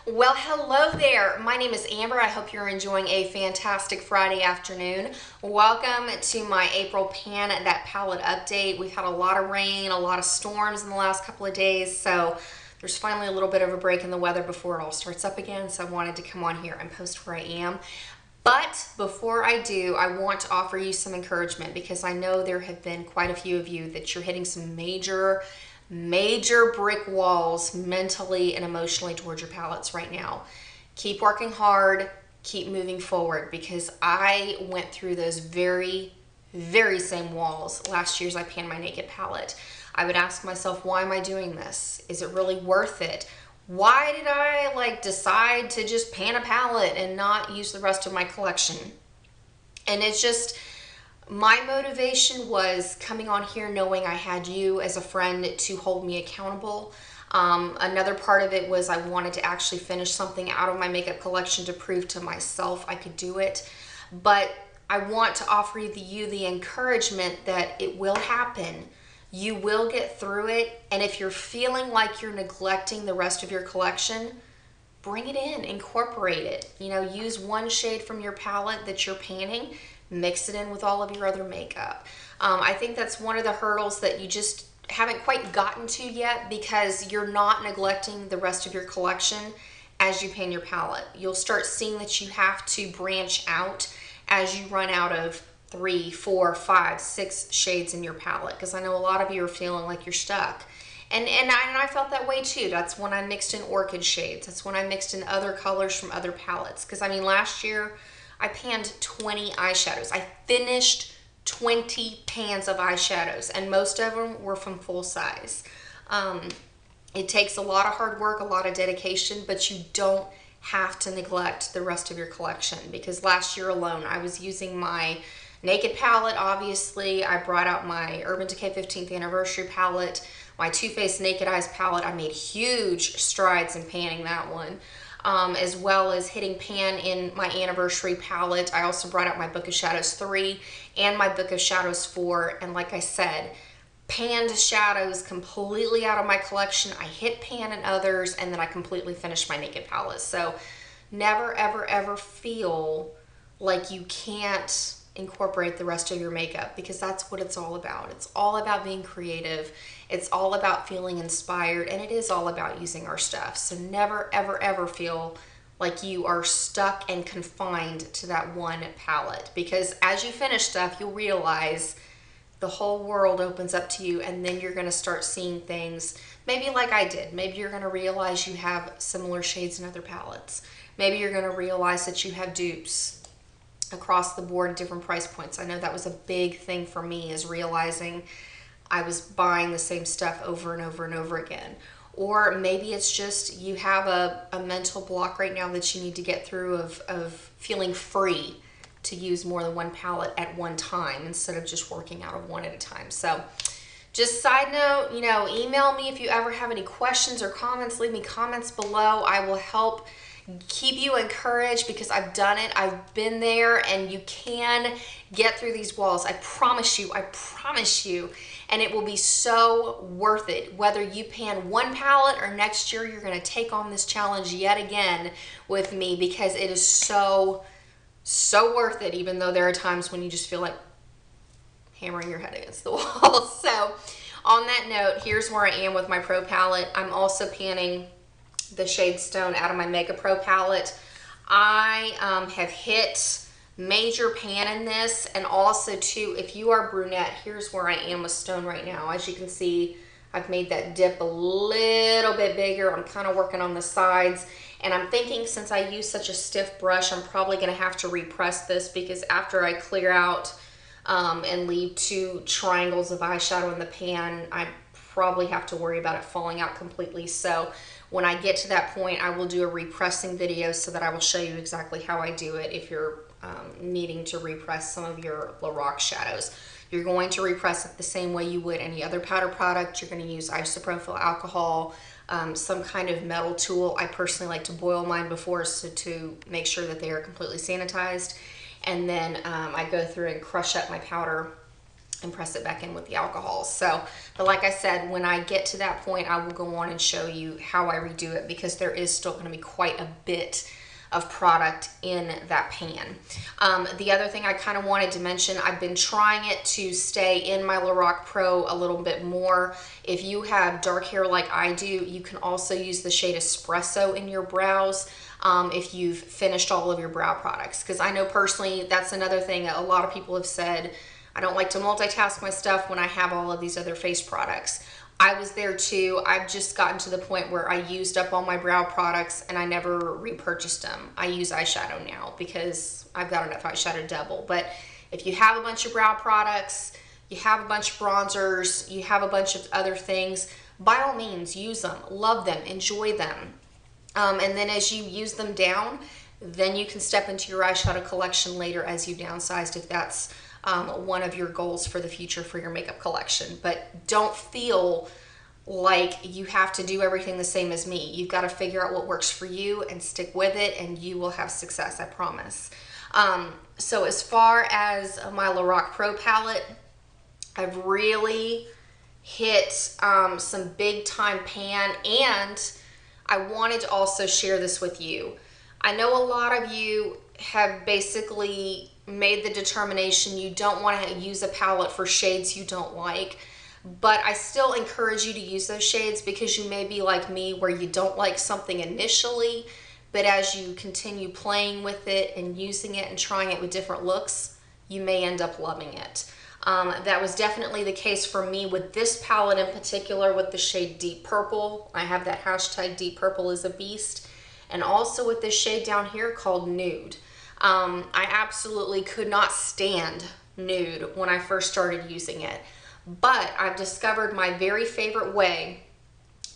Well, hello there. My name is Amber. I hope you're enjoying a fantastic Friday afternoon. Welcome to my April Pan That Palette update. We've had a lot of rain, a lot of storms in the last couple of days, so there's finally a little bit of a break in the weather before it all starts up again, so I wanted to come on here and post where I am. But before I do, I want to offer you some encouragement because I know there have been quite a few of you that you're hitting some major brick walls mentally and emotionally towards your palettes right now. Keep working hard, keep moving forward, because I went through those very same walls last year as I panned my naked palette. I would ask myself, why am I doing this? Is it really worth it? Why did I decide to just pan a palette and not use the rest of my collection? And it's just, my motivation was coming on here knowing I had you as a friend to hold me accountable. Another part of it was I wanted to actually finish something out of my makeup collection to prove to myself I could do it. But I want to offer you the encouragement that it will happen. You will get through it. And if you're feeling like you're neglecting the rest of your collection, bring it in, incorporate it. Use one shade from your palette that you're panning, mix it in with all of your other makeup. I think that's one of the hurdles that you just haven't quite gotten to yet because you're not neglecting the rest of your collection as you pan your palette. You'll start seeing that you have to branch out as you run out of 3, 4, 5, 6 shades in your palette, because I know a lot of you are feeling like you're stuck. And I felt that way too. That's when I mixed in orchid shades. That's when I mixed in other colors from other palettes. Because last year I panned 20 eyeshadows. I finished 20 pans of eyeshadows, and most of them were from full size. It takes a lot of hard work, a lot of dedication, but you don't have to neglect the rest of your collection, because last year alone I was using my naked palette. Obviously, I brought out my Urban Decay 15th anniversary palette, my Too Faced Naked Eyes palette. I made huge strides in panning that one, as well as hitting pan in my anniversary palette. I also brought out my Book of Shadows 3 and my Book of Shadows 4, and like I said, panned shadows completely out of my collection. I hit pan in others, and then I completely finished my naked palette. So never, ever, ever feel like you can't incorporate the rest of your makeup, because that's what it's all about. It's all about being creative. It's all about feeling inspired, and it is all about using our stuff. So never, ever, ever feel like you are stuck and confined to that one palette, because as you finish stuff, you'll realize the whole world opens up to you, and then you're going to start seeing things maybe like I did. Maybe you're going to realize you have similar shades in other palettes. Maybe you're going to realize that you have dupes across the board at different price points. I know that was a big thing for me, is realizing I was buying the same stuff over and over and over again. Or maybe it's just you have a mental block right now that you need to get through of feeling free to use more than one palette at one time instead of just working out of one at a time. So just side note, email me if you ever have any questions or comments. Leave me comments below. I will help keep you encouraged, because I've done it. I've been there, and you can get through these walls. I promise you, and it will be so worth it. Whether you pan one palette or next year you're going to take on this challenge yet again with me, because it is so worth it, even though there are times when you just feel like hammering your head against the wall. So on that note, here's where I am with my Pro palette. I'm also panning the shade Stone out of my Mega Pro palette. I have hit major pan in this, and also too, if you are brunette, here's where I am with Stone right now. As you can see, I've made that dip a little bit bigger. I'm kind of working on the sides, and I'm thinking, since I use such a stiff brush, I'm probably going to have to repress this, because after I clear out and leave 2 triangles of eyeshadow in the pan, I probably have to worry about it falling out completely. So when I get to that point, I will do a repressing video so that I will show you exactly how I do it if you're needing to repress some of your Lorac shadows. You're going to repress it the same way you would any other powder product. You're going to use isopropyl alcohol, some kind of metal tool. I personally like to boil mine before, so to make sure that they are completely sanitized. And then I go through and crush up my powder and press it back in with the alcohol. So, but like I said, when I get to that point, I will go on and show you how I redo it, because there is still going to be quite a bit of product in that pan. The other thing I kind of wanted to mention, I've been trying it to stay in my Lorac Pro a little bit more. If you have dark hair like I do, you can also use the shade Espresso in your brows if you've finished all of your brow products. Because I know personally, that's another thing a lot of people have said, I don't like to multitask my stuff when I have all of these other face products. I was there too. I've just gotten to the point where I used up all my brow products and I never repurchased them. I use eyeshadow now because I've got enough eyeshadow double. But if you have a bunch of brow products, you have a bunch of bronzers, you have a bunch of other things, by all means, use them, love them, enjoy them. And then as you use them down, then you can step into your eyeshadow collection later as you downsized, if that's one of your goals for the future for your makeup collection. But don't feel like you have to do everything the same as me. You've got to figure out what works for you and stick with it, and you will have success, I promise. So as far as my Lorac Pro palette, I've really hit some big time pan, and I wanted to also share this with you. I know a lot of you have basically made the determination you don't want to use a palette for shades you don't like, but I still encourage you to use those shades, because you may be like me where you don't like something initially, but as you continue playing with it and using it and trying it with different looks, you may end up loving it. That was definitely the case for me with this palette in particular, with the shade Deep Purple. I have that hashtag Deep Purple is a beast. And also with this shade down here called Nude. I absolutely could not stand Nude when I first started using it, but I've discovered my very favorite way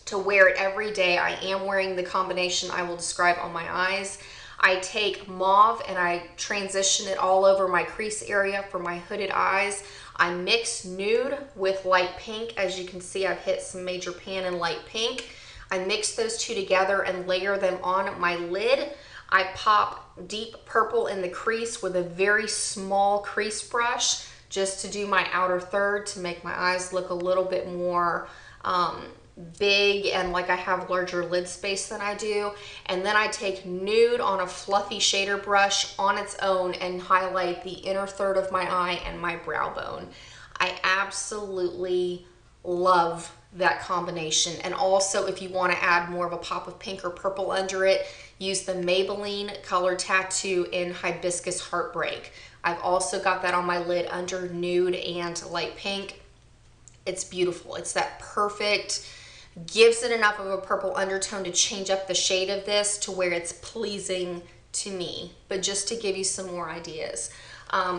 to wear it every day. I am wearing the combination I will describe on my eyes. I take mauve and I transition it all over my crease area for my hooded eyes. I mix Nude with light pink. As you can see, I've hit some major pan in light pink. I mix those two together and layer them on my lid. I pop Deep Purple in the crease with a very small crease brush just to do my outer third, to make my eyes look a little bit more big and like I have larger lid space than I do. And then I take Nude on a fluffy shader brush on its own and highlight the inner third of my eye and my brow bone. I absolutely love that combination. And also, if you want to add more of a pop of pink or purple under it, use the Maybelline Color Tattoo in Hibiscus Heartbreak. I've also got that on my lid under Nude and light pink. It's beautiful. It's that perfect, gives it enough of a purple undertone to change up the shade of this to where it's pleasing to me. But just to give you some more ideas.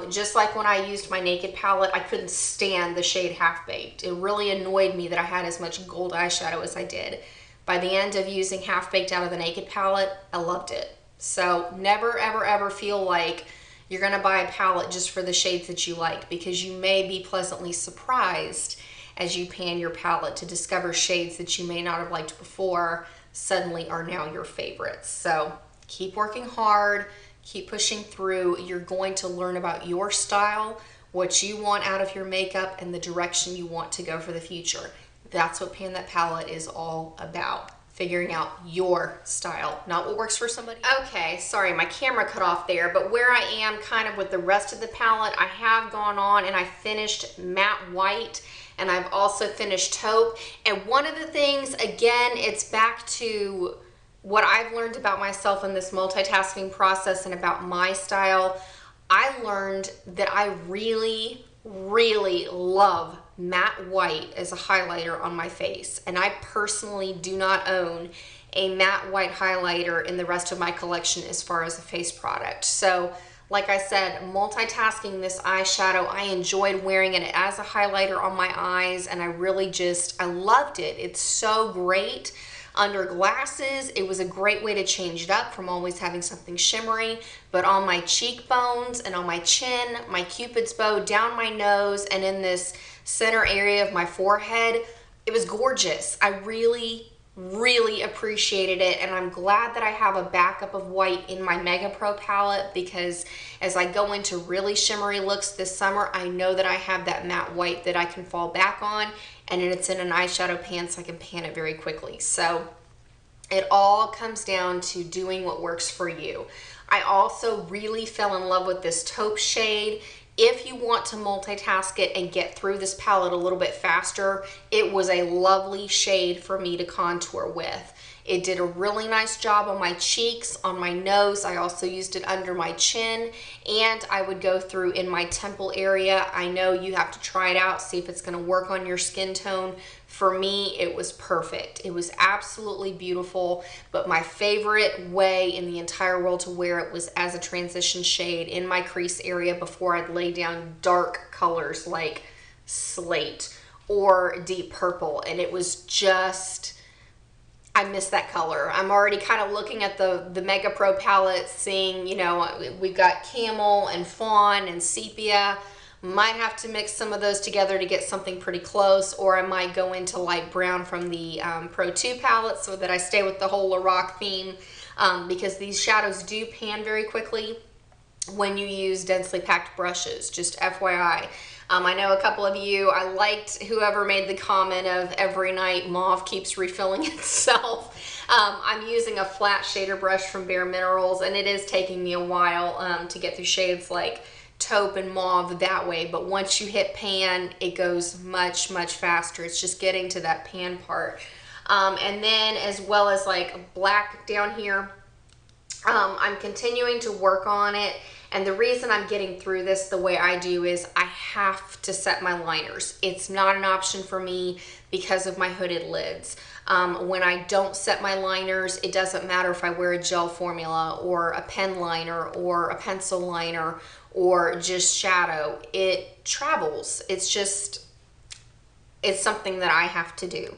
Just like when I used my Naked palette, I couldn't stand the shade Half Baked. It really annoyed me that I had as much gold eyeshadow as I did. By the end of using Half Baked out of the Naked palette, I loved it. So never, ever, ever feel like you're going to buy a palette just for the shades that you like, because you may be pleasantly surprised as you pan your palette to discover shades that you may not have liked before suddenly are now your favorites. So keep working hard. Keep pushing through. You're going to learn about your style, what you want out of your makeup, and the direction you want to go for the future. That's what Pan That Palette is all about. Figuring out your style, not what works for somebody. Okay, sorry, my camera cut off there, but where I am kind of with the rest of the palette, I have gone on and I finished Matte White, and I've also finished Taupe. And one of the things, again, it's back to what I've learned about myself in this multitasking process and about my style. I learned that I really, really love matte white as a highlighter on my face. And I personally do not own a matte white highlighter in the rest of my collection as far as a face product. So like I said, multitasking this eyeshadow, I enjoyed wearing it as a highlighter on my eyes, and I really just, I loved it. It's so great. Under glasses, it was a great way to change it up from always having something shimmery, but on my cheekbones and on my chin, my Cupid's bow, down my nose, and in this center area of my forehead, it was gorgeous. I really Really appreciated it, and I'm glad that I have a backup of white in my Mega Pro palette, because as I go into really shimmery looks this summer, I know that I have that matte white that I can fall back on, and it's in an eyeshadow pan, so I can pan it very quickly. So it all comes down to doing what works for you. I also really fell in love with this taupe shade. If you want to multitask it and get through this palette a little bit faster, it was a lovely shade for me to contour with. It did a really nice job on my cheeks, on my nose. I also used it under my chin, and I would go through in my temple area. I know you have to try it out, see if it's going to work on your skin tone. For me, it was perfect. It was absolutely beautiful, but my favorite way in the entire world to wear it was as a transition shade in my crease area before I'd lay down dark colors like slate or deep purple. And it was just, I miss that color. I'm already kind of looking at the Mega Pro palette, seeing, you know, we've got camel and fawn and sepia. Might have to mix some of those together to get something pretty close, or I might go into light brown from the Pro 2 palette so that I stay with the whole Lorac theme, because these shadows do pan very quickly when you use densely packed brushes, just FYI. I know a couple of you, I liked whoever made the comment of every night mauve keeps refilling itself. I'm using a flat shader brush from Bare Minerals, and it is taking me a while to get through shades like taupe and mauve that way, but once you hit pan, it goes much faster. It's just getting to that pan part. And then as well as like black down here, I'm continuing to work on it, and the reason I'm getting through this the way I do is I have to set my liners. It's not an option for me because of my hooded lids. When I don't set my liners, it doesn't matter if I wear a gel formula or a pen liner or a pencil liner or just shadow. It travels. It's something that I have to do.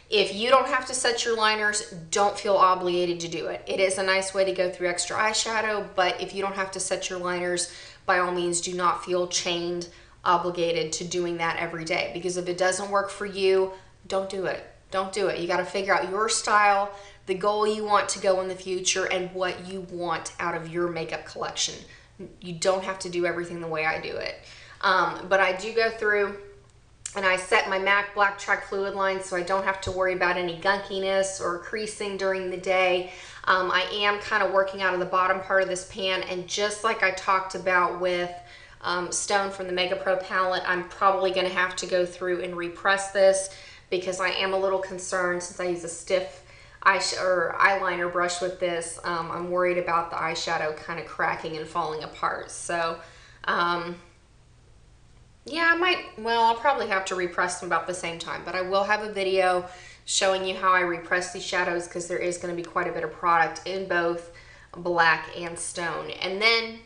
If you don't have to set your liners, don't feel obligated to do it. It is a nice way to go through extra eyeshadow, but if you don't have to set your liners, by all means, do not feel chained, obligated to doing that every day, because if it doesn't work for you, don't do it. Don't do it. You got to figure out your style, the goal you want to go in the future, and what you want out of your makeup collection. You don't have to do everything the way I do it. But I do go through and I set my MAC Black Track Fluid line so I don't have to worry about any gunkiness or creasing during the day. I am kind of working out of the bottom part of this pan, and just like I talked about with Stone from the Mega Pro palette, I'm probably going to have to go through and repress this because I am a little concerned since I use a stiff eyeliner brush with this. I'm worried about the eyeshadow kind of cracking and falling apart. So yeah, I'll probably have to repress them about the same time, but I will have a video showing you how I repress these shadows, because there is going to be quite a bit of product in both black and stone. And then,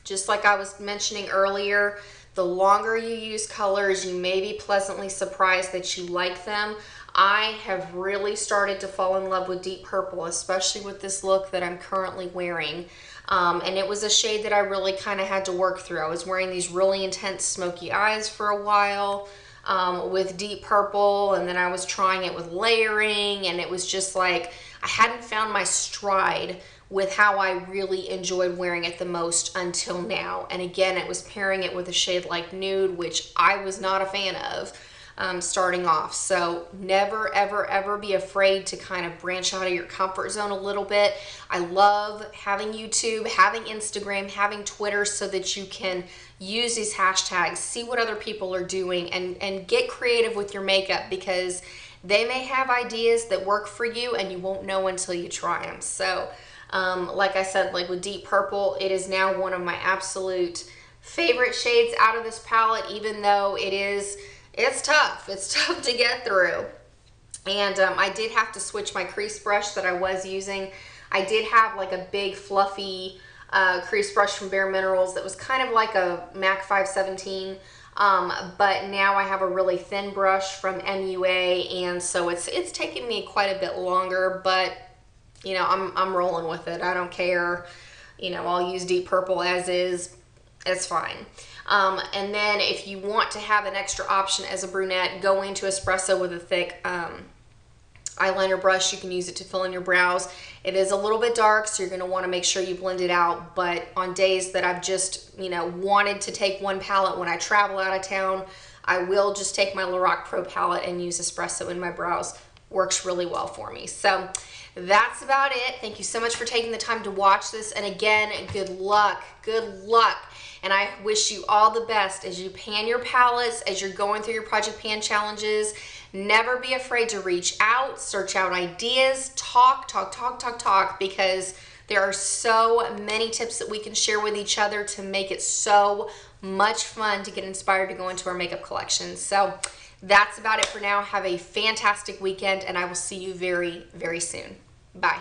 just like I was mentioning earlier, the longer you use colors, you may be pleasantly surprised that you like them. I have really started to fall in love with deep purple, especially with this look that I'm currently wearing. And it was a shade that I really kind of had to work through. I was wearing these really intense smoky eyes for a while with deep purple, and then I was trying it with layering, and it was just like I hadn't found my stride with how I really enjoyed wearing it the most until now. And again, it was pairing it with a shade like nude, which I was not a fan of starting off. So never, ever, ever be afraid to kind of branch out of your comfort zone a little bit. I love having YouTube, having Instagram, having Twitter, so that you can use these hashtags, see what other people are doing, and get creative with your makeup, because they may have ideas that work for you and you won't know until you try them. So like I said, like with deep purple, it is now one of my absolute favorite shades out of this palette, even though it's tough. It's tough to get through. And I did have to switch my crease brush that I was using. I did have like a big fluffy crease brush from Bare Minerals that was kind of like a MAC 517. But now I have a really thin brush from MUA, and so it's taking me quite a bit longer, but you know, I'm rolling with it. I don't care. You know, I'll use deep purple as is. It's fine. And then if you want to have an extra option as a brunette, go into espresso with a thick eyeliner brush. You can use it to fill in your brows. It is a little bit dark, so you're going to want to make sure you blend it out. But on days that I've just, wanted to take one palette when I travel out of town, I will just take my Lorac Pro palette and use espresso in my brows. Works really well for me. So that's about it. Thank you so much for taking the time to watch this. And again, good luck. Good luck. And I wish you all the best as you pan your palettes, as you're going through your Project Pan challenges. Never be afraid to reach out, search out ideas, talk, because there are so many tips that we can share with each other to make it so much fun to get inspired to go into our makeup collections. So that's about it for now. Have a fantastic weekend, and I will see you very, very soon. Bye.